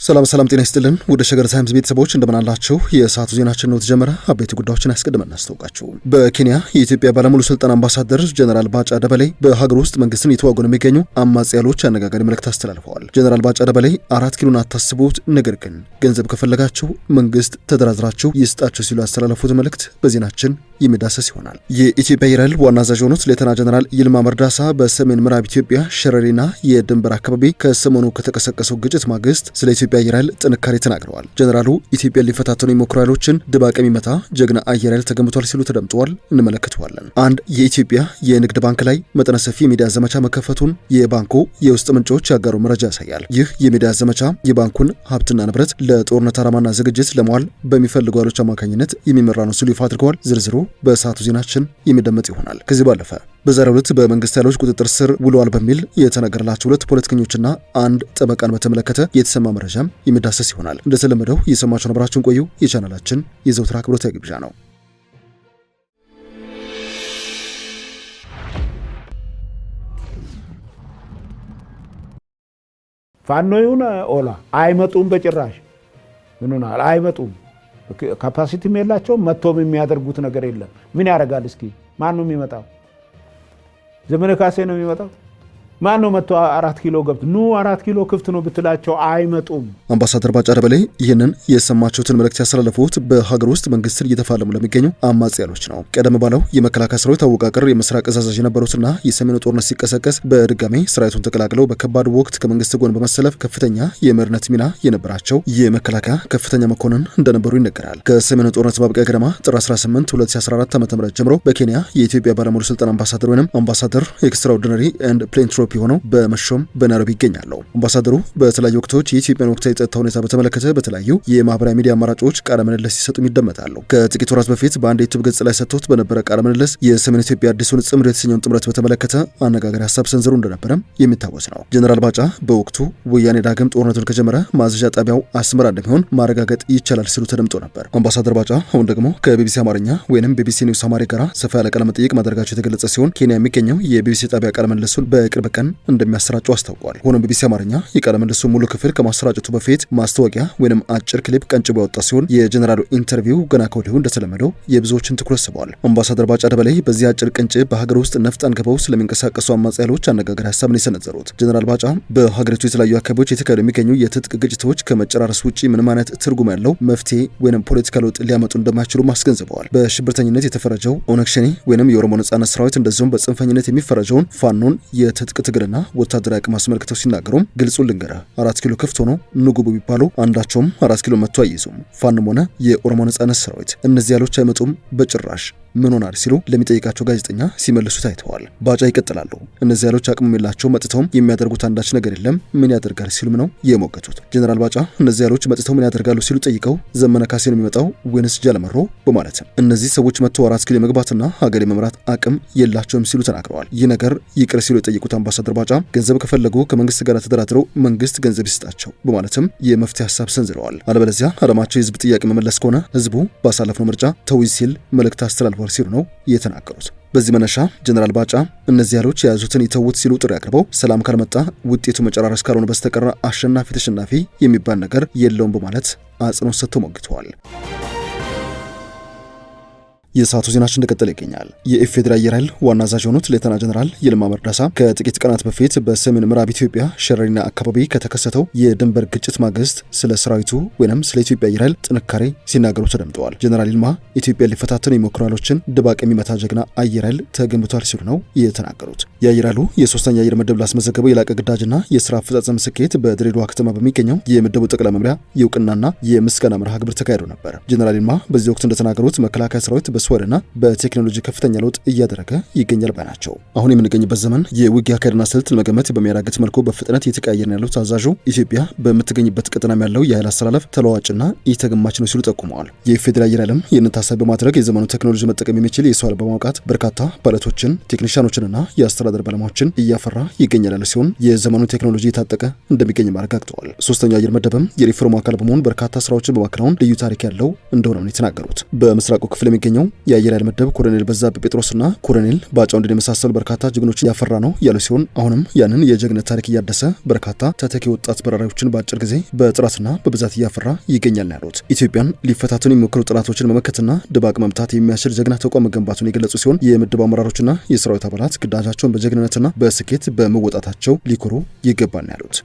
ሰላም ጤና ይስጥልን ወደ ሸገር ታይምስ ቤተሰቦች እንደምን አላችሁ? የሰዓቱ ዜናችን ነው ተጀመረ። አበይት ጉዳዮችን አስቀድመን እናስተዋውቃችሁ። በኬንያ የኢትዮጵያ ባለሙሉ ስልጣን አምባሳደር ጀነራል ባጫ ደበሌ በሀገር ውስጥ መንግስትን እየተዋጉ ነው የሚገኙ አማጺያሎች አነጋጋሪ መልእክት አስተላልፈዋል። ጀነራል ባጫ ደበሌ 4 ኪሎን አታስቡት፣ ነገር ግን ገንዘብ ከፈለጋችሁ መንግስት ተደራድራችሁ ይስጣችሁ ሲሉ ያስተላለፉት መልእክት በዜናችን የሚዳሰስ ይሆናል። የኢትዮጵያ አየር ኃይል ዋና አዛዥ የሆኑት ሌተና ጀነራል ይልማ መርዳሳ በሰሜን ምዕራብ ኢትዮጵያ ሸረሪና የድንበር አካባቢ ከሰሞኑ ከተቀሰቀሰው ግጭት ማግስት ስለ ኢትዮጵያ አየር ኃይል ጥንካሬ ተናግረዋል። ጀነራሉ ኢትዮጵያን ሊፈታተኑ የሚሞክሩ ኃይሎችን ድባቅ የሚመታ ጀግና አየር ኃይል ተገምቷል ሲሉ ተደምጠዋል። እንመለከተዋለን። አንድ የኢትዮጵያ የንግድ ባንክ ላይ መጠነ ሰፊ የሚዲያ ዘመቻ መከፈቱን የባንኩ የውስጥ ምንጮች ያጋሩ መረጃ ያሳያል። ይህ የሚዲያ ዘመቻ የባንኩን ሀብትና ንብረት ለጦርነት ዓላማና ዝግጅት ለመዋል በሚፈልጉ ኃይሎች አማካኝነት የሚመራ ነው ሲሉ ይፋ አድርገዋል። ዝርዝሩ በሰዓቱ ዜናችን የሚደመጥ ይሆናል። ከዚህ ባለፈ በዛሬው ዕለት በመንግስት ኃይሎች ቁጥጥር ስር ውለዋል በሚል የተነገረላቸው 2 ፖለቲከኞችና አንድ ጠበቃን በተመለከተ የተሰማ መረጃም የሚዳሰስ ይሆናል። እንደተለመደው የሰማችሁን አብራችሁን ቆዩ። የቻናላችን የዘውትር አክብሮታዊ ግብዣ ነው። ፋኖዩን ኦላ አይመጡም፣ በጭራሽ ምኑናል አይመጡም። ካፓሲቲም የላቸውም። መጥቶም የሚያደርጉት ነገር የለም። ምን ያደርጋል? እስኪ ማን ነው የሚመጣው? ዘመነ ካሴ ነው የሚመጣው? ማን ነው መጥቶ 4 ኪሎ ገብቶ 4 ኪሎ ክፍት ነው ብትላቸው አይመጡም። አምባሳደር ባጫ ደበሌ ይህንን የሰማችሁትን መልእክት ያስተላለፉት በሀገር ውስጥ መንግስትን እየተፋለሙ ለሚገኙ አማጺያሎች ነው። ቀደም ባለው የመከላከያ ሰራዊት አወቃቀር የምስራቅ እዝ አዛዥ የነበሩትና የሰሜኑ ጦርነት ሲቀሰቀስ በድጋሜ ሰራዊቱን ተቀላቅለው በከባድ ወቅት ከመንግስት ጎን በመሰለፍ ከፍተኛ የመሪነት ሚና የነበራቸው የመከላከያ ከፍተኛ መኮንን እንደነበሩ ይነገራል። ከሰሜኑ ጦርነት ማብቂያ ገደማ ጥር 18 2014 ዓ.ም ጀምሮ በኬንያ የኢትዮጵያ ባለሙሉ ስልጣን አምባሳደር ወይም አምባሳደር ኤክስትራኦርዲነሪ ኤንድ ፕሌንትሮፒ ሆነው በመሾም በናይሮቢ ይገኛሉ። አምባሳደሩ በተለያዩ ወቅቶች የኢትዮጵያን ወቅታዊ የጸጥታ ሁኔታ በተመለከተ በተለያዩ የማህበራዊ ሚዲያ አማራጮች ቃለ ምልልስ ሲሰጡ ይደመጣሉ። ከጥቂት ወራት በፊት በአንድ የዩቲዩብ ገጽ ላይ ሰጥቶት በነበረ ቃለ ምልልስ የሰሜን ኢትዮጵያ አዲሱን ጽምዶ የተሰኘውን ጥምረት በተመለከተ አነጋጋሪ ሀሳብ ሰንዝሩ እንደነበረም የሚታወስ ነው። ጀነራል ባጫ በወቅቱ ወያኔ ዳግም ጦርነቱን ከጀመረ ማዘዣ ጣቢያው አስመራ እንደሚሆን ማረጋገጥ ይቻላል ሲሉ ተደምጦ ነበር። አምባሳደር ባጫ አሁን ደግሞ ከቢቢሲ አማርኛ ወይንም ቢቢሲ ኒውስ አማሪክ ጋር ሰፋ ያለ ቃለ መጠይቅ ማድረጋቸው የተገለጸ ሲሆን ኬንያ የሚገኘው የቢቢሲ ጣቢያ ቃለ ምልልሱን በቅርብ ቀን እንደሚያሰራጩ አስታውቋል። ሆኖም ቢቢሲ አማርኛ የቃለ ምልልሱ ሙሉ ክፍል ከማሰራጨቱ በፊት ማስታወቂያ ወይንም አጭር ክሊፕ ቀንጭቦ ያወጣ ሲሆን የጀነራሉ ኢንተርቪው ገና ከወዲሁ እንደተለመደው የብዙዎችን ትኩረት ስቧል። አምባሳደር ባጫ ደበሌ በዚህ አጭር ቅንጭብ በሀገር ውስጥ ነፍጥ አንግበው ስለሚንቀሳቀሱ አማጺያሎች አነጋጋሪ ሀሳብን የሰነዘሩት ጀነራል ባጫ በሀገሪቱ የተለያዩ አካባቢዎች የተካሄዱ የሚገኙ የትጥቅ ግጭቶች ከመጨራረስ ውጪ ምንም አይነት ትርጉም ያለው መፍትሄ ወይንም ፖለቲካ ለውጥ ሊያመጡ እንደማይችሉ አስገንዝበዋል። በሽብርተኝነት የተፈረጀው ኦነግ ሸኔ ወይንም የኦሮሞ ነጻነት ሰራዊት እንደዚሁም በጽንፈኝነት የሚፈረጀውን ፋኖን የትጥቅ ትግልና ወታደራዊ አቅም አስመልክተው ሲናገሩም ግልጹን ልንገራ 4 ኪሎ ክፍት ሆኖ ንጉቡ ቢባሉ አንዳቸውም 4 ኪሎ መጥቶ አይይዙም። ፋኖም ሆነ የኦሮሞ ነጻነት ሰራዊት እነዚህ ያሎች አይመጡም በጭራሽ ምን ሆናል ሲሉ ለሚጠይቃቸው ጋዜጠኛ ሲመልሱ ታይተዋል። ባጫ ይቀጥላሉ። እነዚህ ያሎች አቅም የላቸው መጥተውም የሚያደርጉት አንዳች ነገር የለም ምን ያደርጋል ሲሉም ነው የሞገቱት። ጀነራል ባጫ እነዚህ ያሎች መጥተው ምን ያደርጋሉ ሲሉ ጠይቀው ዘመነ ካሴ ነው የሚመጣው ወይንስ ጃለመሮ በማለትም እነዚህ ሰዎች መጥተው 4 ኪሎ መግባትና ሀገር የመምራት አቅም የላቸውም ሲሉ ተናግረዋል። ይህ ነገር ይቅር ሲሉ የጠየቁት አምባሳደር ባጫ ገንዘብ ከፈለጉ ከመንግስት ጋር ተደራድረው መንግስት ገንዘብ ይስጣቸው በማለትም የመፍትሄ ሀሳብ ሰንዝረዋል። አለበለዚያ አለማቸው የህዝብ ጥያቄ መመለስ ከሆነ ህዝቡ ባሳለፍነው ምርጫ ተውይ ሲል መልእክት አስተላልፏል ሲሉ ነው የተናገሩት። በዚህ መነሻ ጀነራል ባጫ እነዚህ ያሎች የያዙትን ይተውት ሲሉ ጥሪ አቅርበው ሰላም ካልመጣ ውጤቱ መጨራረስ ካልሆነ በስተቀር አሸናፊ ተሸናፊ የሚባል ነገር የለውም በማለት አጽንኦት ሰጥተው ሞግተዋል። የሰዓቱ ዜናችን እንደቀጠለ ይገኛል። የኢፌዴሪ አየር ኃይል ዋና አዛዥ የሆኑት ሌተና ጀነራል ይልማ መርዳሳ ከጥቂት ቀናት በፊት በሰሜን ምዕራብ ኢትዮጵያ ሸረሪና አካባቢ ከተከሰተው የድንበር ግጭት ማግስት ስለ ሰራዊቱ ወይንም ስለ ኢትዮጵያ አየር ኃይል ጥንካሬ ሲናገሩ ተደምጠዋል። ጀነራል ይልማ ኢትዮጵያ ሊፈታተኑ የሚሞክሩ ኃይሎችን ድባቅ የሚመታ ጀግና አየር ኃይል ተገንብቷል ሲሉ ነው የተናገሩት። የአየር ኃይሉ የ3ኛ አየር ምድብ ላስመዘገበው የላቀ ግዳጅና የስራ አፈጻጸም ስኬት በድሬዳዋ ከተማ በሚገኘው የምድቡ ጠቅላይ መምሪያ የእውቅናና የምስጋና መርሃ ግብር ተካሂዶ ነበር። ጀነራል ይልማ በዚህ ወቅት እንደተናገሩት መከላከያ ሰራዊት በስወርና በቴክኖሎጂ ከፍተኛ ለውጥ እያደረገ ይገኛል ባይ ናቸው። አሁን የምንገኝበት ዘመን የውጊያ አካሄድና ስልት ለመገመት በሚያዳግት መልኩ በፍጥነት እየተቀያየረ ያለው አዛዡ ኢትዮጵያ በምትገኝበት ቀጠናም ያለው የኃይል አስተላለፍ ተለዋዋጭና ኢተገማች ነው ሲሉ ጠቁመዋል። የፌዴራል አየር ኃይልም ይህንን ታሳቢ በማድረግ የዘመኑ ቴክኖሎጂ መጠቀም የሚችል የሰው ኃይል በማውቃት በርካታ ፓይለቶችን፣ ቴክኒሻኖችንና የአስተዳደር ባለሙያዎችን እያፈራ ይገኛል ያለ ሲሆን የዘመኑ ቴክኖሎጂ የታጠቀ እንደሚገኝ አረጋግጠዋል። 3ኛው አየር መደብም የሪፎርሙ አካል በመሆን በርካታ ስራዎችን በማከናወን ልዩ ታሪክ ያለው እንደሆነ ነው የተናገሩት። በምስራቁ ክፍል የሚገኘው የአየር ኃይል ምድብ ኮሎኔል በዛብህ ጴጥሮስና ኮሎኔል ባጫው እንዲን የመሳሰሉ በርካታ ጀግኖችን ያፈራ ነው ያሉ ሲሆን አሁንም ያንን የጀግነት ታሪክ እያደሰ በርካታ ተተኪ ወጣት በራሪዎችን በአጭር ጊዜ በጥራትና በብዛት እያፈራ ይገኛል ነው ያሉት። ኢትዮጵያን ሊፈታተኑ የሚሞክሩ ጠላቶችን መመከትና ድባቅ መምታት የሚያስችል ጀግና ተቋም መገንባቱን የገለጹ ሲሆን የምድብ አመራሮችና የሰራዊት አባላት ግዳጃቸውን በጀግንነትና በስኬት በመወጣታቸው ሊኮሩ ይገባል ነው ያሉት።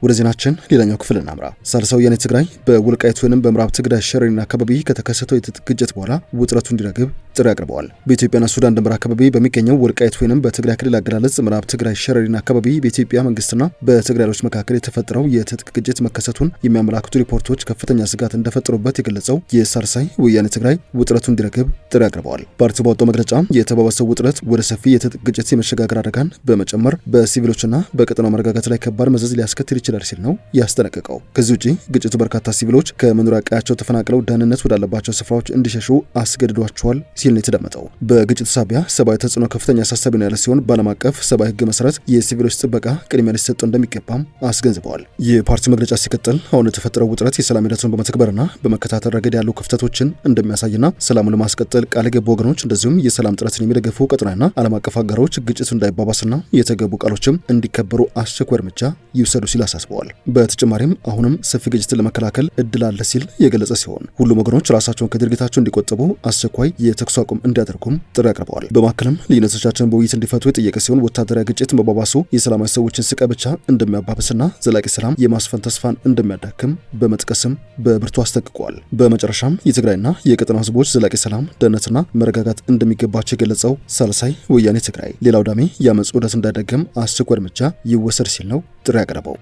ወደ ዜናችን ሌላኛው ክፍል እናምራ። ሳልሳይ ወያነ ትግራይ በወልቃይት ወይንም በምዕራብ ትግራይ ሸረሪና አካባቢ ከተከሰተው የትጥቅ ግጭት በኋላ ውጥረቱ እንዲረግብ ጥሪ አቅርበዋል። በኢትዮጵያና ሱዳን ድንበር አካባቢ በሚገኘው ወልቃይት ወይንም በትግራይ ክልል አገላለጽ ምዕራብ ትግራይ ሸረሪና አካባቢ በኢትዮጵያ መንግስትና በትግራይ ኃይሎች መካከል የተፈጠረው የትጥቅ ግጭት መከሰቱን የሚያመላክቱ ሪፖርቶች ከፍተኛ ስጋት እንደፈጠሩበት የገለጸው የሳልሳይ ወያነ ትግራይ ውጥረቱ እንዲረግብ ጥሪ አቅርበዋል። ፓርቲው ባወጣው መግለጫ የተባባሰው ውጥረት ወደ ሰፊ የትጥቅ ግጭት የመሸጋገር አደጋን በመጨመር በሲቪሎችና በቀጠናው መረጋጋት ላይ ከባድ መዘዝ ሊያስከትል ይችላል ሲል ነው ያስጠነቀቀው። ከዚህ ውጪ ግጭቱ በርካታ ሲቪሎች ከመኖሪያ ቀያቸው ተፈናቅለው ደህንነት ወዳለባቸው ስፍራዎች እንዲሸሹ አስገድዷቸዋል ሲል ነው የተደመጠው። በግጭቱ ሳቢያ ሰብአዊ ተጽዕኖ ከፍተኛ አሳሳቢ ነው ያለ ሲሆን በዓለም አቀፍ ሰብአዊ ሕግ መሰረት የሲቪሎች ጥበቃ ቅድሚያ ሊሰጠው እንደሚገባም አስገንዝበዋል። የፓርቲው መግለጫ ሲቀጥል አሁን የተፈጠረው ውጥረት የሰላም ሂደቱን በመተግበርና በመከታተል ረገድ ያሉ ክፍተቶችን እንደሚያሳይና ሰላሙን ለማስቀጠል ቃል የገቡ ወገኖች እንደዚሁም የሰላም ጥረትን የሚደግፉ ቀጠናዊና ዓለም አቀፍ አጋሮች ግጭቱ እንዳይባባስና የተገቡ ቃሎችም እንዲከበሩ አስቸኳይ እርምጃ ይውሰዱ ሲል አሳስበዋል። በተጨማሪም አሁንም ሰፊ ግጭትን ለመከላከል እድል አለ ሲል የገለጸ ሲሆን ሁሉም ወገኖች ራሳቸውን ከድርጊታቸው እንዲቆጠቡ አስቸኳይ የተኩስ አቁም እንዲያደርጉም ጥሪ አቅርበዋል። በማከልም ልዩነቶቻቸውን በውይይት እንዲፈቱ የጠየቀ ሲሆን ወታደራዊ ግጭት መባባሱ የሰላማዊ ሰዎችን ስቃይ ብቻ እንደሚያባብስና ዘላቂ ሰላም የማስፈን ተስፋን እንደሚያዳክም በመጥቀስም በብርቱ አስጠንቅቀዋል። በመጨረሻም የትግራይና የቀጠናው ህዝቦች ዘላቂ ሰላም፣ ደህንነትና መረጋጋት እንደሚገባቸው የገለጸው ሳልሳይ ወያነ ትግራይ ሌላው ዳሜ የአመፅ ዑደት እንዳይደገም አስቸኳይ እርምጃ ይወሰድ ሲል ነው ጥሪ ያቀረበው።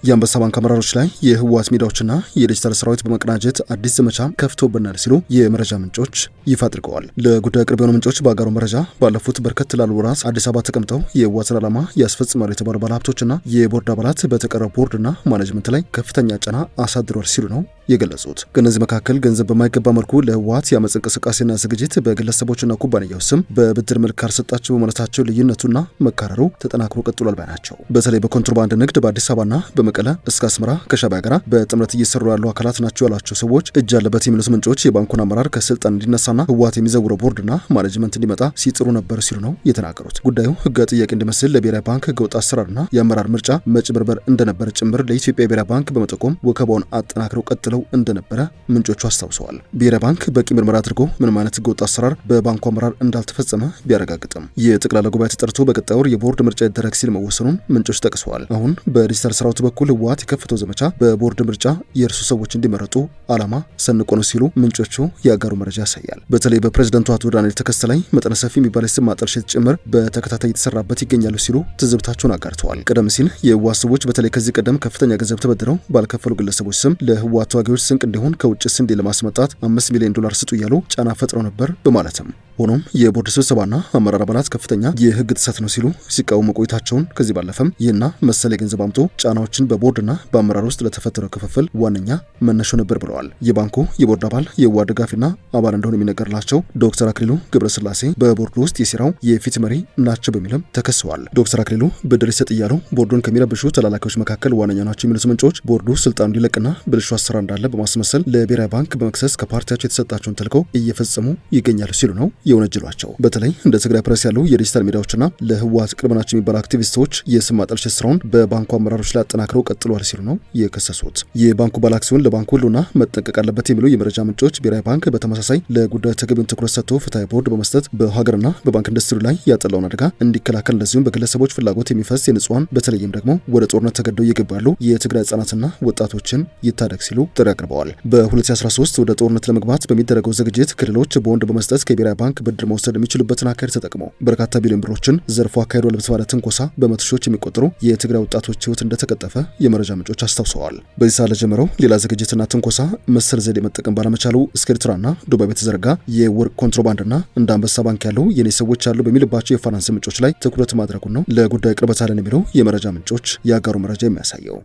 የአንበሳ ባንክ አመራሮች ላይ የህወሓት ሚዲያዎችና የዲጂታል ሰራዊት በመቀናጀት አዲስ ዘመቻ ከፍቶብናል ሲሉ የመረጃ ምንጮች ይፋ አድርገዋል። ለጉዳዩ ቅርብ የሆኑ ምንጮች ባጋሩ መረጃ ባለፉት በርከት ላሉ ወራት አዲስ አበባ ተቀምጠው የህወሓትን ዓላማ ያስፈጽማሉ የተባሉ ባለሀብቶችና የቦርድ አባላት በተቀረው ቦርድና ማኔጅመንት ላይ ከፍተኛ ጫና አሳድሯል ሲሉ ነው የገለጹት። ከእነዚህ መካከል ገንዘብ በማይገባ መልኩ ለህወሓት የአመፅ እንቅስቃሴና ዝግጅት በግለሰቦችና ኩባንያዎች ስም በብድር መልክ ካልሰጣቸው በማለታቸው ልዩነቱና መካረሩ ተጠናክሮ ቀጥሏል ባይ ናቸው። በተለይ በኮንትሮባንድ ንግድ በአዲስ አበባና በመቀለ እስከ አስመራ ከሻዕቢያ ጋር በጥምረት እየሰሩ ያሉ አካላት ናቸው ያሏቸው ሰዎች እጅ ያለበት የሚሉት ምንጮች የባንኩን አመራር ከስልጣን እንዲነሳና ህወሓት የሚዘውረው ቦርድና ማኔጅመንት እንዲመጣ ሲጥሩ ነበር ሲሉ ነው የተናገሩት። ጉዳዩ ህጋዊ ጥያቄ እንዲመስል ለብሔራዊ ባንክ ህገወጥ አሰራርና የአመራር ምርጫ መጭበርበር እንደነበር ጭምር ለኢትዮጵያ ብሔራዊ ባንክ በመጠቆም ወከባውን አጠናክረው ቀጥለው እንደነበረ ምንጮቹ አስታውሰዋል። ብሔራዊ ባንክ በቂ ምርመራ አድርጎ ምንም አይነት ህገወጥ አሰራር በባንኩ አመራር እንዳልተፈጸመ ቢያረጋግጥም የጠቅላላ ጉባኤ ተጠርቶ በቀጣይ ወር የቦርድ ምርጫ ይደረግ ሲል መወሰኑን ምንጮች ጠቅሰዋል። አሁን በዲጂታል ሰራዊት በኩል ህወሓት የከፈተው ዘመቻ በቦርድ ምርጫ የእርሱ ሰዎች እንዲመረጡ ዓላማ ሰንቆ ነው ሲሉ ምንጮቹ ያጋሩ መረጃ ያሳያል። በተለይ በፕሬዝዳንቱ አቶ ዳንኤል ተከስተ ላይ መጠነ ሰፊ የሚባል የስም ማጠልሸት ጭምር በተከታታይ የተሰራበት ይገኛሉ ሲሉ ትዝብታቸውን አጋርተዋል። ቀደም ሲል የህወሓት ሰዎች በተለይ ከዚህ ቀደም ከፍተኛ ገንዘብ ተበድረው ባልከፈሉ ግለሰቦች ስም ለህወሓት ተዋጊዎች ስንቅ እንዲሆን ከውጭ ስንዴ ለማስመጣት $5 ሚሊዮን ስጡ እያሉ ጫና ፈጥረው ነበር በማለትም ሆኖም የቦርድ ስብሰባና አመራር አባላት ከፍተኛ የህግ ጥሰት ነው ሲሉ ሲቃወሙ ቆይታቸውን ከዚህ ባለፈም ይህና መሰል የገንዘብ አምጦ ጫናዎችን በቦርድና በአመራር ውስጥ ለተፈጠረው ክፍፍል ዋነኛ መነሾ ነበር ብለዋል። የባንኩ የቦርድ አባል የህወሓት ደጋፊና አባል እንደሆነ የሚነገርላቸው ዶክተር አክሊሉ ገብረስላሴ በቦርዱ ውስጥ የሴራው የፊት መሪ ናቸው በሚልም ተከሰዋል። ዶክተር አክሊሉ ብድር ይሰጥ እያሉ ቦርዱን ከሚረብሹ ተላላኪዎች መካከል ዋነኛ ናቸው የሚሉት ምንጮች ቦርዱ ስልጣኑ እንዲለቅና ብልሹ አሰራር እንዳለ በማስመሰል ለብሔራዊ ባንክ በመክሰስ ከፓርቲያቸው የተሰጣቸውን ተልዕኮ እየፈጸሙ ይገኛሉ ሲሉ ነው የወነጀሏቸው። በተለይ እንደ ትግራይ ፕሬስ ያሉ የዲጂታል ሚዲያዎችና ለህወሓት ቅርብ ናቸው የሚባሉ አክቲቪስቶች የስም ማጠልሸት ስራውን በባንኩ አመራሮች ላይ አጠናክረው ቀጥለዋል ሲሉ ነው የከሰሱት። የባንኩ ባለአክሲዮን ለባንኩ ሁሉና መጠንቀቅ አለበት የሚሉ የመረጃ ምንጮች ብሔራዊ ባንክ በተመሳሳይ ለጉዳዩ ተገቢውን ትኩረት ሰጥቶ ፍትሐዊ ቦርድ በመስጠት በሀገርና በባንክ ኢንዱስትሪ ላይ ያጠላውን አደጋ እንዲከላከል እንደዚሁም በግለሰቦች ፍላጎት የሚፈስ የንጹሃን በተለይም ደግሞ ወደ ጦርነት ተገደው እየገቡ ያሉ የትግራይ ህጻናትና ወጣቶችን ይታደግ ሲሉ ጥሪ አቅርበዋል። በ2013 ወደ ጦርነት ለመግባት በሚደረገው ዝግጅት ክልሎች በወንድ በመስጠት ከብሔራዊ ባንክ ብድር መውሰድ የሚችሉበትን አካሄድ ተጠቅመው በርካታ ቢሊዮን ብሮችን ዘርፎ አካሄዶ ለብተባለ ትንኮሳ በመቶ ሺዎች የሚቆጠሩ የትግራይ ወጣቶች ህይወት እንደተቀጠፈ የመረጃ ምንጮች አስታውሰዋል። በዚህ ሰዓት ለጀመረው ሌላ ዝግጅትና ትንኮሳ መሰል ዘዴ መጠቀም ባለመቻሉ እስከ ኤርትራና ዱባይ የተዘረጋ የወርቅ ኮንትሮባንድና እንደ አንበሳ ባንክ ያሉ የኔ ሰዎች ያሉ በሚልባቸው የፋይናንስ ምንጮች ላይ ትኩረት ማድረጉን ነው ለጉዳዩ ቅርበት አለን የሚለው የመረጃ ምንጮች ያጋሩ መረጃ የሚያሳየው።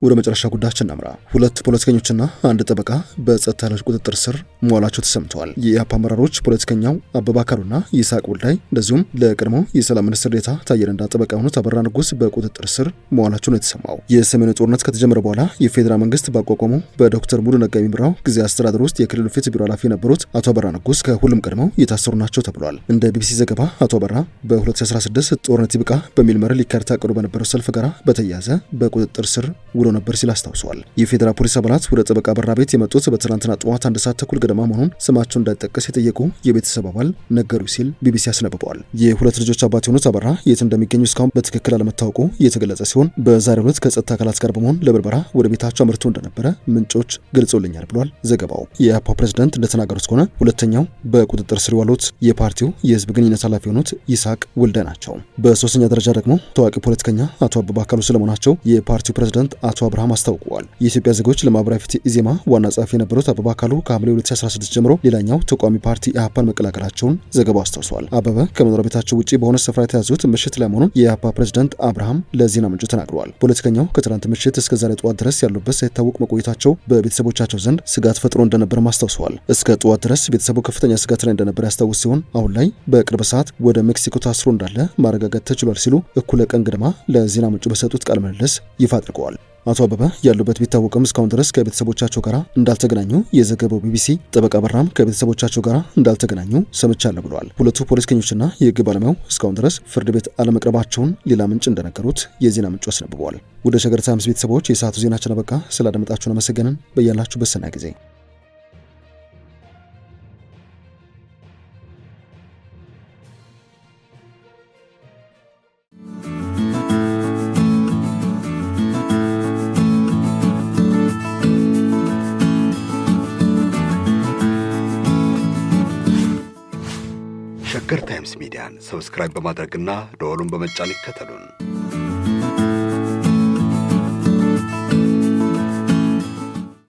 ወደ መጨረሻ ጉዳያችን እናምራ። ሁለት ፖለቲከኞችና አንድ ጠበቃ በጸጥታ ኃይሎች ቁጥጥር ስር መዋላቸው ተሰምተዋል። የኢህአፓ አመራሮች ፖለቲከኛው አበባ አካሉና ይስሐቅ ወልዳይ እንደዚሁም ለቀድሞው የሰላም ሚኒስትር ዴኤታ ታዬ ደንዳ ጠበቃ የሆኑት አበራ ንጉስ በቁጥጥር ስር መዋላቸው ነው የተሰማው። የሰሜኑ ጦርነት ከተጀመረ በኋላ የፌዴራል መንግስት ባቋቋመው በዶክተር ሙሉ ነጋ የሚመራው ጊዜያዊ አስተዳደር ውስጥ የክልሉ ፍትህ ቢሮ ኃላፊ የነበሩት አቶ አበራ ንጉስ ከሁሉም ቀድመው የታሰሩ ናቸው ተብሏል። እንደ ቢቢሲ ዘገባ አቶ አበራ በ2016 ጦርነት ይብቃ በሚል መርህ ሊካሄድ ታቅዶ በነበረው ሰልፍ ጋር በተያያዘ በቁጥጥር ስር ውሎ ነበር ሲል አስታውሰዋል። የፌዴራል ፖሊስ አባላት ወደ ጠበቃ አበራ ቤት የመጡት በትናንትና ጠዋት 1 ሰዓት ተኩል ገደማ መሆኑን ስማቸው እንዳይጠቀስ የጠየቁ የቤተሰብ አባል ነገሩ ሲል ቢቢሲ አስነብበዋል። የሁለት ልጆች አባት የሆኑት አበራ የት እንደሚገኙ እስካሁን በትክክል አለመታወቁ የተገለጸ ሲሆን በዛሬው ዕለት ከጸጥታ አካላት ጋር በመሆን ለብርበራ ወደ ቤታቸው አምርቶ እንደነበረ ምንጮች ገልጸውልኛል ብሏል ዘገባው። የኢህአፓ ፕሬዝዳንት እንደተናገሩት ከሆነ ሁለተኛው በቁጥጥር ስር የዋሉት የፓርቲው የህዝብ ግንኙነት ኃላፊ የሆኑት ይስሐቅ ወልዳይ ናቸው። በሶስተኛ ደረጃ ደግሞ ታዋቂ ፖለቲከኛ አቶ አበባ አካሉ ስለመሆናቸው የፓርቲው ፕሬዝዳንት አቶ አብርሃም አስታውቀዋል። የኢትዮጵያ ዜጎች ለማህበራዊ ፍትህ ኢዜማ ዋና ጸሐፊ የነበሩት አበባ አካሉ ከሐምሌ 2016 ጀምሮ ሌላኛው ተቋሚ ፓርቲ ኢህአፓን መቀላቀላቸውን ዘገባው አስታውሷል። አበበ ከመኖሪያ ቤታቸው ውጪ በሆነ ስፍራ የተያዙት ምሽት ላይ መሆኑን የኢህአፓ ፕሬዝዳንት አብርሃም ለዜና ምንጩ ተናግረዋል። ፖለቲከኛው ከትናንት ምሽት እስከ ዛሬ ጠዋት ድረስ ያሉበት ሳይታወቅ መቆየታቸው በቤተሰቦቻቸው ዘንድ ስጋት ፈጥሮ እንደነበር አስታውሰዋል። እስከ ጠዋት ድረስ ቤተሰቡ ከፍተኛ ስጋት ላይ እንደነበር ያስታውስ ሲሆን አሁን ላይ በቅርብ ሰዓት ወደ ሜክሲኮ ታስሮ እንዳለ ማረጋገጥ ተችሏል ሲሉ እኩለ ቀን ገደማ ለዜና ምንጩ በሰጡት ቃለ ምልልስ ይፋ አድርገዋል። አቶ አበበ ያሉበት ቢታወቅም እስካሁን ድረስ ከቤተሰቦቻቸው ጋር እንዳልተገናኙ የዘገበው ቢቢሲ ጠበቃ አበራም ከቤተሰቦቻቸው ጋር እንዳልተገናኙ ሰምቻለሁ ብለዋል። ሁለቱ ፖለቲከኞችና የህግ ባለሙያው እስካሁን ድረስ ፍርድ ቤት አለመቅረባቸውን ሌላ ምንጭ እንደነገሩት የዜና ምንጩ አስነብበዋል። ወደ ሸገር ታይምስ ቤተሰቦች የሰዓቱ ዜናችን አበቃ። ስላደመጣችሁን አመሰገንን። በያላችሁበት ሰናይ ጊዜ ሸገር ታይምስ ሚዲያን ሰብስክራይብ በማድረግና ደወሉን በመጫን ይከተሉን።